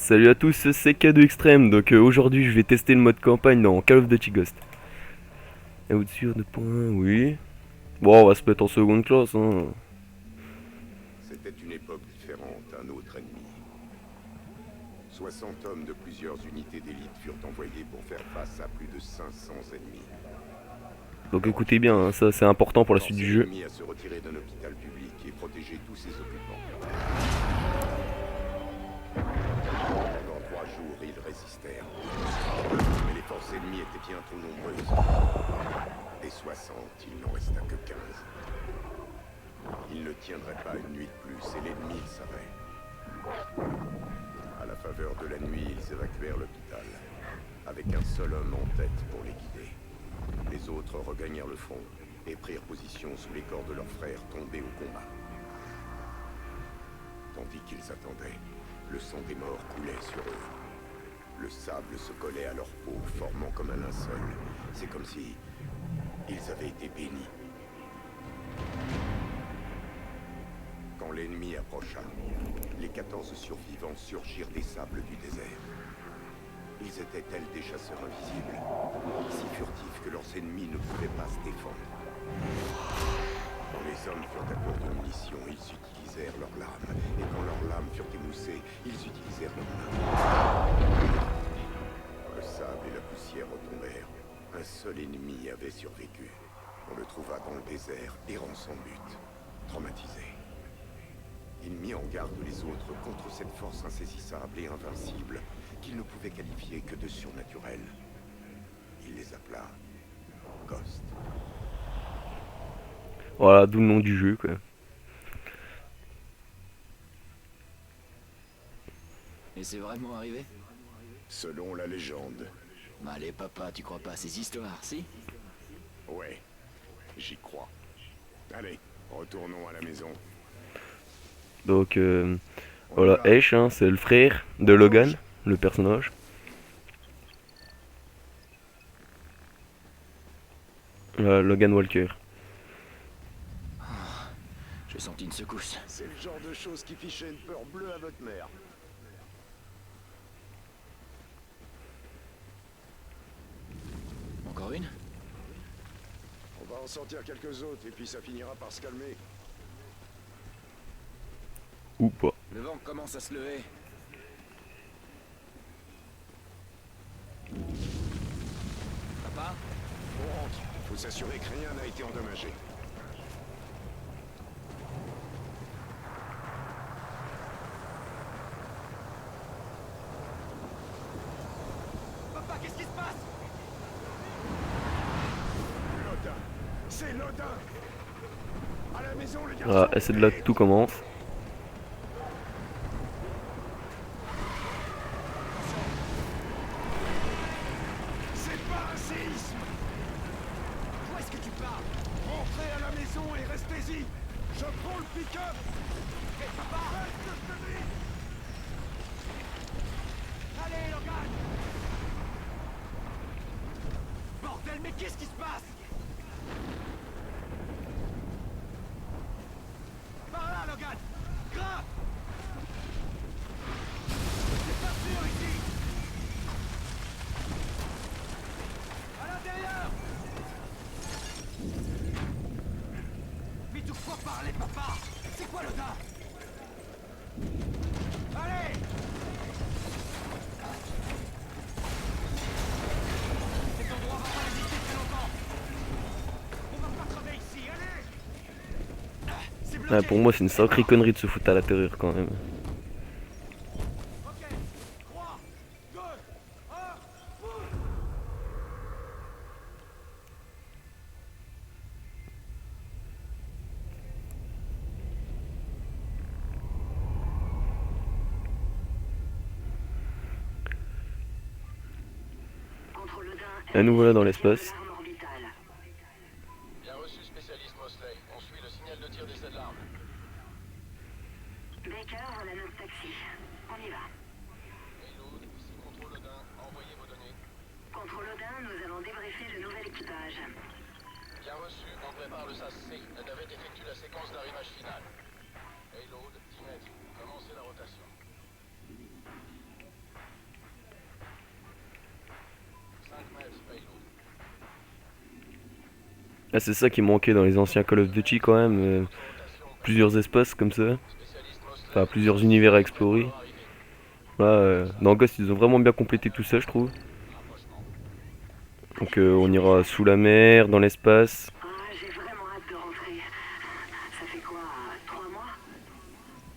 Salut à tous, c'est K2 Extreme. Donc aujourd'hui, je vais tester le mode campagne dans Call of Duty Ghost. Et au-dessus de points, oui. Bon, on va se mettre en seconde classe, hein. C'était une époque différente, un autre ennemi. 60 hommes de plusieurs unités d'élite furent envoyés pour faire face à plus de 500 ennemis. Donc Leur écoutez bien, hein, objectif, ça c'est important pour la suite forcer du jeu. l'ennemi à se retirer d'un hôpital public et protéger tous ses occupants. Pendant 3 jours, ils résistèrent. Mais les forces ennemies étaient bien trop nombreuses. Des 60, il n'en resta que 15. Ils ne tiendraient pas une nuit de plus, et l'ennemi le savait. À la faveur de la nuit, ils évacuèrent l'hôpital, avec un seul homme en tête pour les guider. Les autres regagnèrent le front et prirent position sous les corps de leurs frères tombés au combat. Tandis qu'ils attendaient, le sang des morts coulait sur eux. Le sable se collait à leur peau, formant comme un linceul. C'est comme si ils avaient été bénis. Quand l'ennemi approcha, les 14 survivants surgirent des sables du désert. Ils étaient tels des chasseurs invisibles, si furtifs que leurs ennemis ne pouvaient pas se défendre. Quand les hommes furent à court de munitions, ils utilisèrent leurs lames, et quand leurs lames furent émoussées, ils utilisèrent leurs mains. Le sable et la poussière retombèrent. Un seul ennemi avait survécu. On le trouva dans le désert, errant sans but, traumatisé. Il mit en garde les autres contre cette force insaisissable et invincible qu'il ne pouvait qualifier que de surnaturel. Il les appela Ghost. Voilà, d'où le nom du jeu, quoi. Et c'est vraiment arrivé? Selon la légende. Allez papa, tu crois pas à ces histoires, si? Ouais, j'y crois. Allez, retournons à la maison. Donc On y voilà, va. Ash, hein, c'est le frère de Logan, le personnage. Logan Walker. J'ai senti une secousse. C'est le genre de choses qui fichait une peur bleue à votre mère. Encore une? On va en sortir quelques autres et puis ça finira par se calmer. Ou pas. Le vent commence à se lever. Papa? On rentre. Faut s'assurer que rien n'a été endommagé. Papa, qu'est-ce qui se passe? Lodin. C'est Lodin. À la maison, les garçons. Voilà, et c'est de là que tout commence. C'est pas un séisme. Où est-ce que tu pars? Rentrez à la maison et restez-y. Je prends le pick-up. Hé, papa! Faites ce que je te dis. Allez, Logan! Bordel, mais qu'est-ce qui se passe? Par là, Logan! Grimpe! C'est pas sûr ici! À l'intérieur! Vite ou faut parler, papa! C'est quoi le gars? Allez! Cet endroit va pas résister très longtemps! On va pas crever ici, allez! C'est bloqué! Ouais, pour moi, c'est une sacrée connerie de se foutre à l'intérieur quand même. Ok, 3, 2, 1, bouge! Et nous voilà dans l'espace. Bien reçu, spécialiste Mosley. On suit le signal de tir des alarmes. Baker, voilà notre taxi. On y va. Reload, ici Contrôle Odin. Envoyez vos données. Contrôle Odin, nous allons débriefer le nouvel équipage. Bien reçu, on prépare le SAS-C. La navette effectue la séquence d'arrimage final. Reload, 10 mètres. Commencez la rotation. Ah, c'est ça qui manquait dans les anciens Call of Duty quand même. Plusieurs espaces comme ça. Enfin, plusieurs univers à explorer. Là, dans Ghost, ils ont vraiment bien complété tout ça, je trouve. Donc, on ira sous la mer, dans l'espace. Ah, j'ai vraiment hâte de rentrer. Ça fait quoi, 3 mois?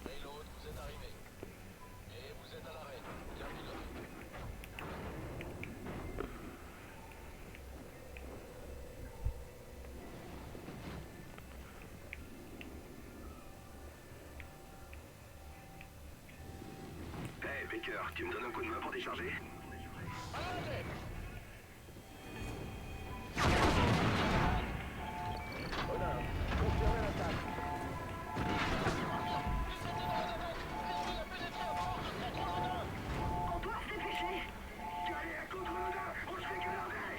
Payload, vous êtes arrivé. Et vous êtes à l'arrêt. Bien piloté. Hey Baker, tu me donnes un coup de main pour décharger? On doit se dépêcher. Allez, à contre l'odeur, on se fait canarder!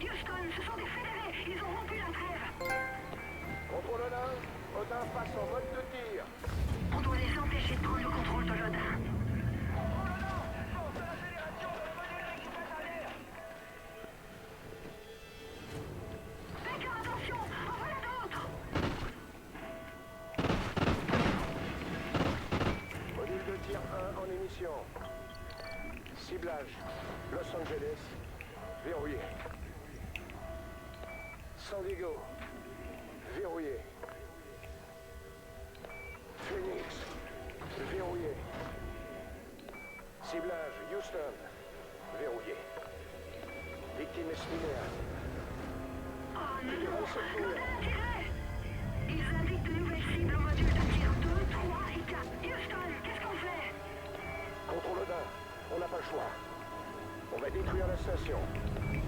Houston, ce sont des fédérés. Ils ont rompu la trêve. Contrôle Odin, Odin passe en mode de tir. On doit les empêcher de prendre le contrôle de l'Odin. Baker, attention, en voilà d'autres. Module de tir 1 en émission. Ciblage, Los Angeles, verrouillé. San Diego, verrouillé. Phoenix, verrouillé. Ciblage, Houston, verrouillé. Victime est similaire. Oh non, tirez. Ils indiquent de nouvelles cibles au module de tir 2, 3 et 4. Houston, qu'est-ce qu'on fait? Contrôle Odin, on n'a pas le choix. On va détruire la station.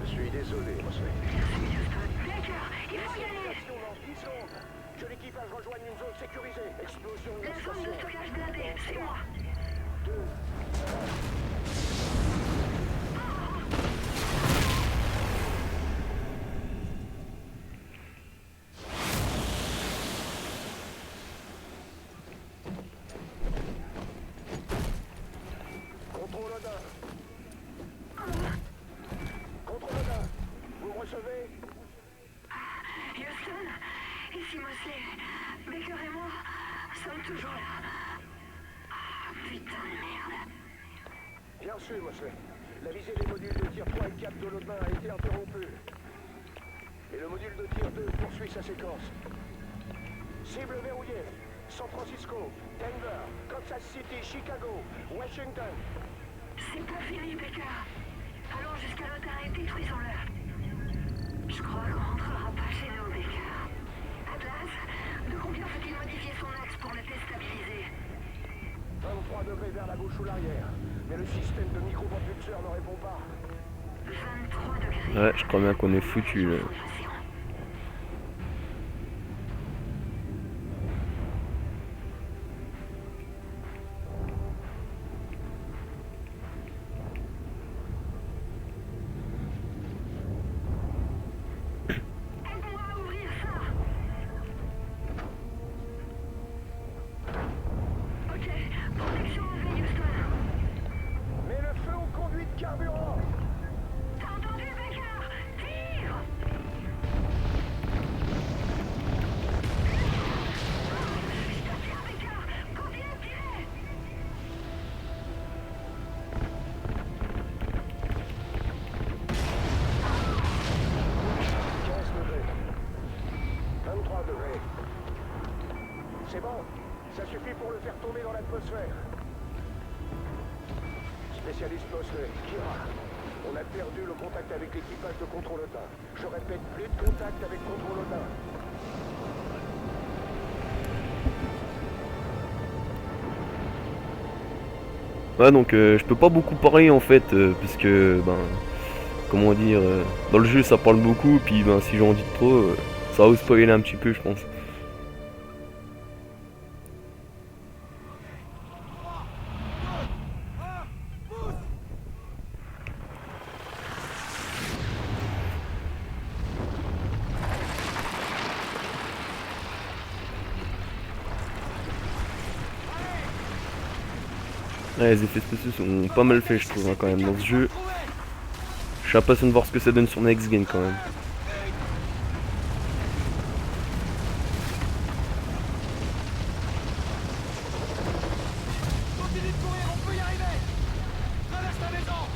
Je suis désolé, monsieur. Merci, Houston. Baker, il faut y aller. Action dans 10 secondes. Que l'équipage rejoigne une zone sécurisée. Explosion de la La zone de station. stockage blindée, c'est moi. 2, Contrôle Odin. Contrôle Odin. Vous me recevez? Houston, ici Mosley. Baker et moi sommes toujours là. Ah, putain de merde. Bien sûr, monsieur. La visée des modules de tir 3 et 4 de l'Odin a été interrompue. Et le module de tir 2 poursuit sa séquence. Cible verrouillée. San Francisco, Denver, Kansas City, Chicago, Washington. C'est pas fini, Baker. Allons jusqu'à l'Odin et détruisons-le. Je crois qu'on rentrera pas chez nous, Baker. Atlas, de combien faut-il modifier son axe pour le déstabiliser? 23 degrés vers la gauche ou l'arrière. Mais le système de micropropulseur ne répond pas. 23 degrés. Ouais, je crois bien qu'on est foutu là. Aide-moi à ouvrir ça. Ok, protection enlevée, Houston. Mets le feu aux conduits de carburant. T'as entendu, Baker? Tire! Je te tiens, Baker! Continue de tirer! 15 degrés. 23 degrés. C'est bon. Ça suffit pour le faire tomber dans l'atmosphère. Spécialiste Mosley, Kira. On a perdu le contact avec l'équipage de Contrôle Odin. Je répète, plus de contact avec Contrôle Odin. Ouais, donc je peux pas beaucoup parler en fait, parce que, ben, comment dire, dans le jeu ça parle beaucoup, puis ben, si j'en dis trop, ça va vous spoiler un petit peu, je pense. Ouais, les effets spéciaux sont pas mal faits, je trouve, hein, quand même, dans ce jeu. Je suis impatient de voir ce que ça donne sur Next Gen, quand même. Continue de courir, on peut y arriver. Traverse la maison.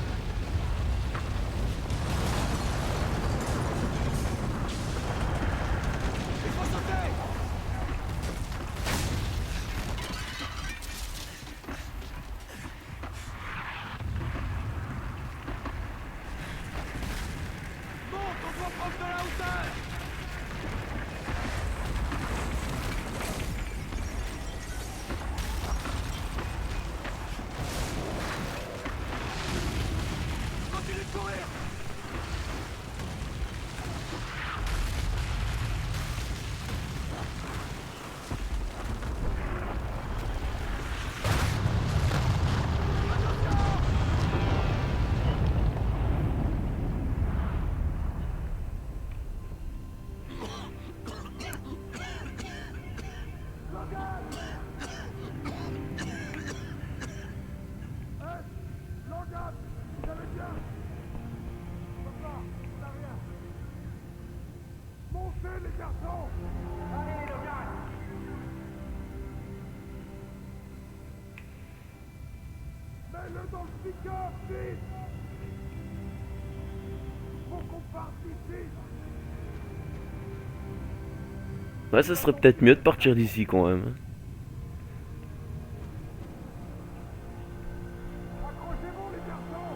Il faut sauter. Monte, on doit prendre de la hauteur. Continue de courir. Logan, vous allez bien? Papa, on n'a rien. Montez les garçons. Allez, Logan. Mets-le dans le pick-up, vite. Faut qu'on parte d'ici. Ouais, ça serait peut-être mieux de partir d'ici, quand même. Accrochez-vous, les garçons.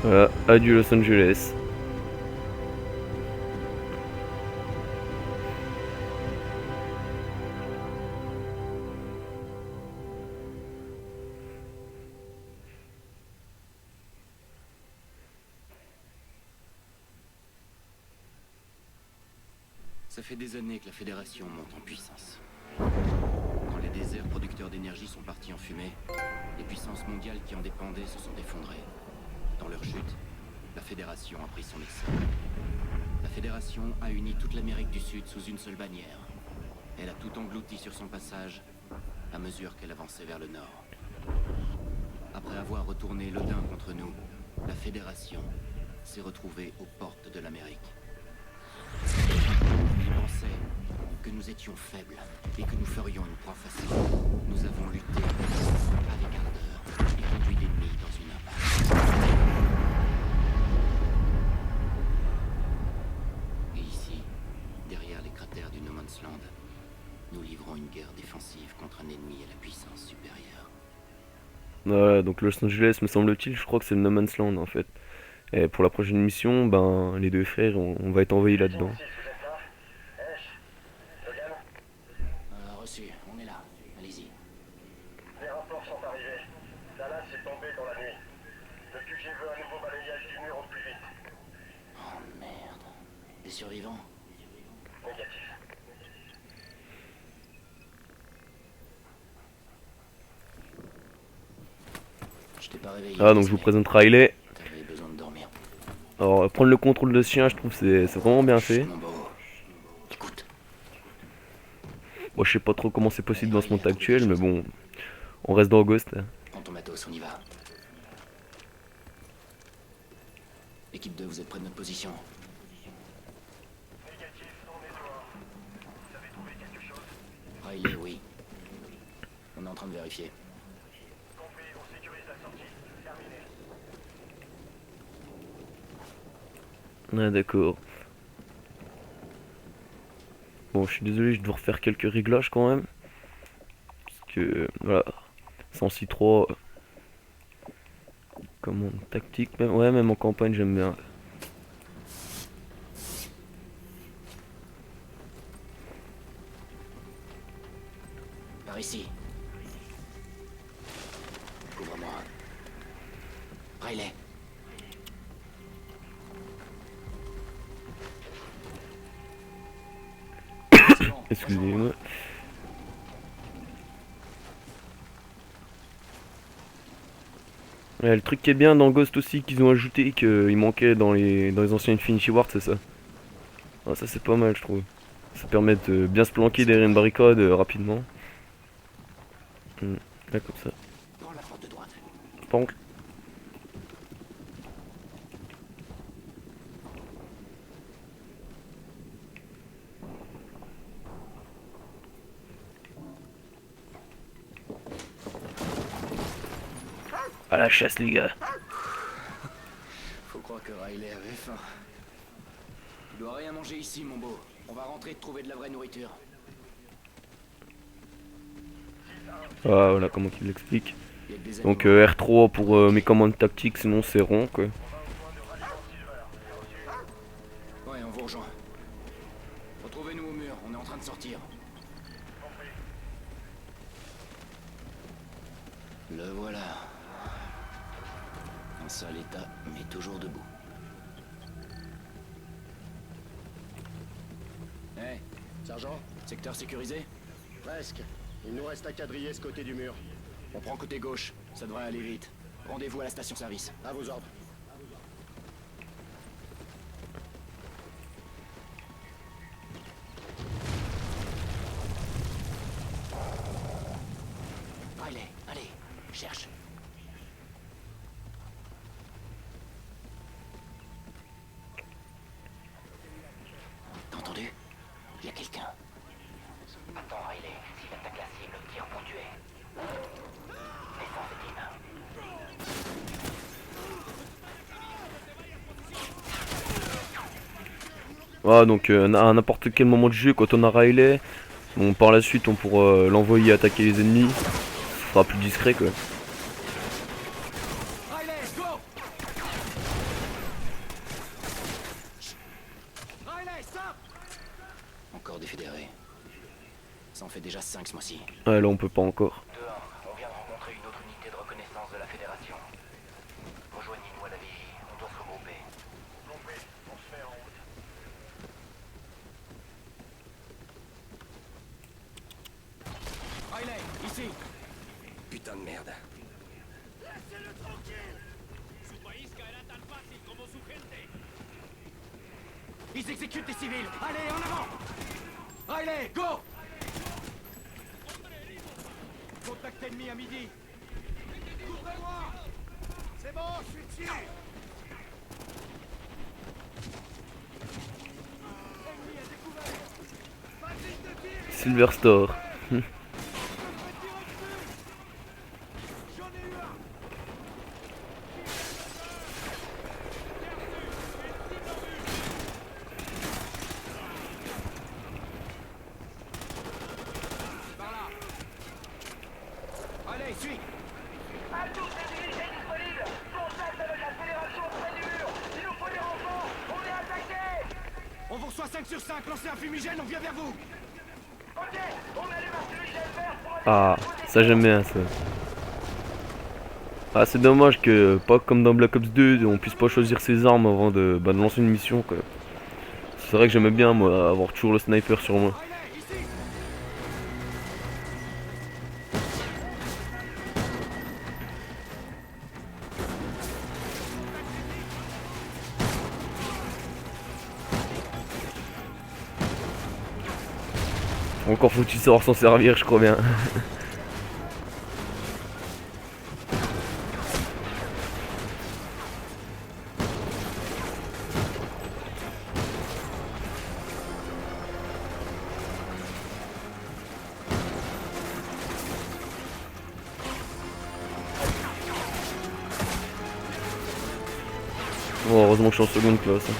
Voilà, adieu Los Angeles. Ça fait des années que la Fédération monte en puissance. Quand les déserts producteurs d'énergie sont partis en fumée, les puissances mondiales qui en dépendaient se sont effondrées. Dans leur chute, la Fédération a pris son essor. La Fédération a uni toute l'Amérique du Sud sous une seule bannière. Elle a tout englouti sur son passage à mesure qu'elle avançait vers le nord. Après avoir retourné l'Odin contre nous, la Fédération s'est retrouvée aux portes de l'Amérique. Ils pensaient que nous étions faibles et que nous ferions une proie facile. Nous avons lutté avec ardeur et conduit l'ennemi dans une impasse. Et ici, derrière les cratères du No Man's Land, nous livrons une guerre défensive contre un ennemi à la puissance supérieure. Ouais, donc Los Angeles, me semble-t-il, je crois que c'est le No Man's Land, en fait. Et pour la prochaine mission, ben, les deux frères, on va être envahis là-dedans. Reçu, on est là. Allez-y. Les rapports sont arrivés. Dallas est tombé dans la nuit. Le QG veut un nouveau balayage du mur au plus vite. Oh merde. Des survivants? Négatif. Je t'ai pas réveillé. Ah, donc je vous présente Riley. T'avais besoin de dormir. Alors, prendre le contrôle de ce chien, je trouve que c'est vraiment bien fait. Mon beau. Écoute. Moi, je sais pas trop comment c'est possible dans ce monde actuel, mais bon, on reste dans Ghost. Prends ton matos, on y va. Équipe 2, vous êtes près de notre position. Négatif, on est dehors. Vous avez trouvé quelque chose? Riley, oui. On est en train de vérifier. Compris, on sécurise la sortie. Terminé. Ah, d'accord. Bon, je suis désolé, je dois refaire quelques réglages quand même. Parce que, voilà, 106.3, commande tactique, même, ouais, même en campagne, j'aime bien. Par ici. Couvre-moi. Riley. Excusez-moi. Le truc qui est bien dans Ghost aussi qu'ils ont ajouté qu'il manquait dans les anciens Infinity Ward, c'est ça. Ah, ça c'est pas mal je trouve. Ça permet de bien se planquer derrière une barricade rapidement. Là comme ça. Prends la porte de droite. Pank. À la chasse les gars. Faut croire que Riley avait faim. Tu dois rien manger ici, mon beau. On va rentrer et te trouver de la vraie nourriture. Ah voilà comment qu'il l'explique. Y a que des Donc animaux. R3 pour mes commandes tactiques, sinon c'est rond quoi. Ouais, on vous rejoint. Retrouvez-nous au mur, on est en train de sortir. Le voilà. En sale état, mais toujours debout. Hé, sergent, secteur sécurisé? Presque. Il nous reste à quadriller ce côté du mur. On prend côté gauche, ça devrait aller vite. Rendez-vous à la station-service. À vos ordres. Riley, allez, cherche. T'as entendu? Il y a quelqu'un. Attends, Riley, s'il attaque la cible, tire pour tuer. Descends, Fatima. Voilà donc à n'importe quel moment du jeu quand on a Riley, bon, par la suite on pourra l'envoyer attaquer les ennemis. Ce sera plus discret quoi. Riley, go! Riley, stop! Encore des fédérés. Ça en fait déjà 5 ce mois-ci. Ouais là on peut pas encore. Dehors, on vient de rencontrer une autre unité de reconnaissance de la Fédération. Rejoignez-nous à la vigie, on doit se regrouper. Riley, ici! Putain de merde. Laissez-le tranquille! Su país caerá tan fácil como su gente. Ils exécutent des civils! Allez, en avant! Riley, go! Contact ennemi à midi! Couvrez-moi! C'est bon, je suis dessus! Ennemi à découvert! Vas-y de tir! Silver Store. J'en ai eu un! Par là! Allez, suis! À tous les unités disponibles! Contact avec la Fédération près du mur! Il nous faut des renforts! On est attaqué! On vous reçoit 5 sur 5, lancez un fumigène, on vient vers vous! Ok! On allume un fumigène vert pour Ah ça j'aime bien ça. Ah c'est dommage que pas comme dans Black Ops 2 on puisse pas choisir ses armes avant de lancer une mission quoi. C'est vrai que j'aimais bien moi avoir toujours le sniper sur moi. Riley, ici! Encore faut-il savoir s'en servir je crois bien. Bon, heureusement que je suis en seconde classe.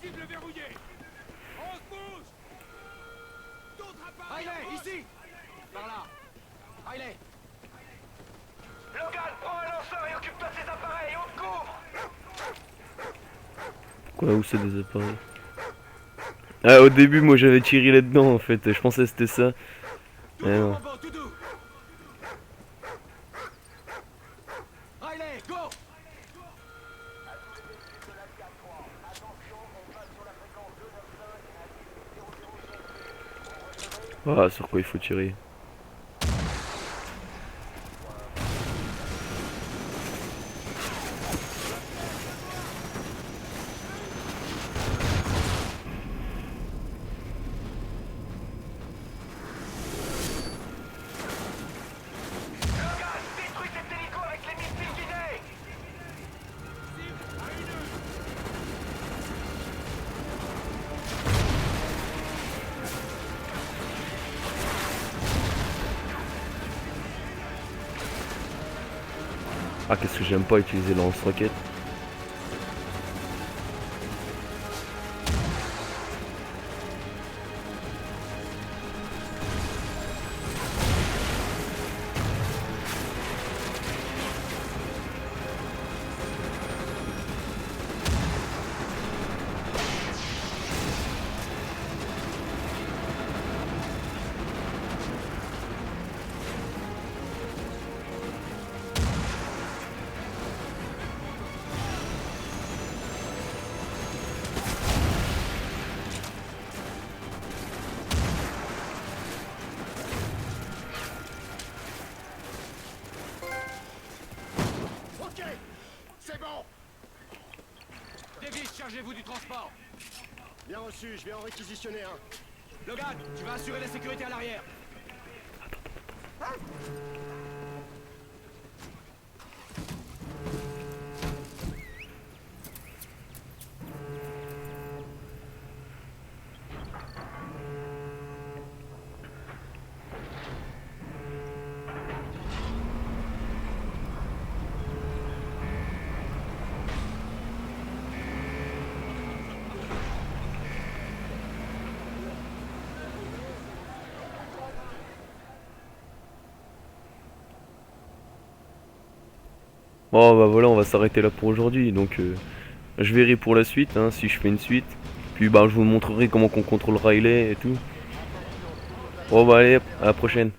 Cible verrouillée. On se bouge. D'autres appareils. Riley, ici. Par là. Riley. Logan, prends un lanceur et occupe-toi de ces appareils, on te couvre. Quoi, où c'est des appareils? Ah, au début, moi j'avais tiré là-dedans en fait. Je pensais que c'était ça. Tout Eh doux, non. Rambo, tout doux. Riley, go. Ah, sur quoi il faut tirer? Logan, détruis cet hélico avec les missiles guidés. Cible à une. Ah, qu'est-ce que j'aime pas utiliser le lance-roquette. Ok, c'est bon. Davis, chargez-vous du transport. Bien reçu, je vais en réquisitionner un. Logan, tu vas assurer la sécurité à l'arrière. Bon bah voilà, on va s'arrêter là pour aujourd'hui. Donc je verrai pour la suite, hein, si je fais une suite. Puis bah je vous montrerai comment qu'on contrôle Riley et tout. Bon bah allez, à la prochaine.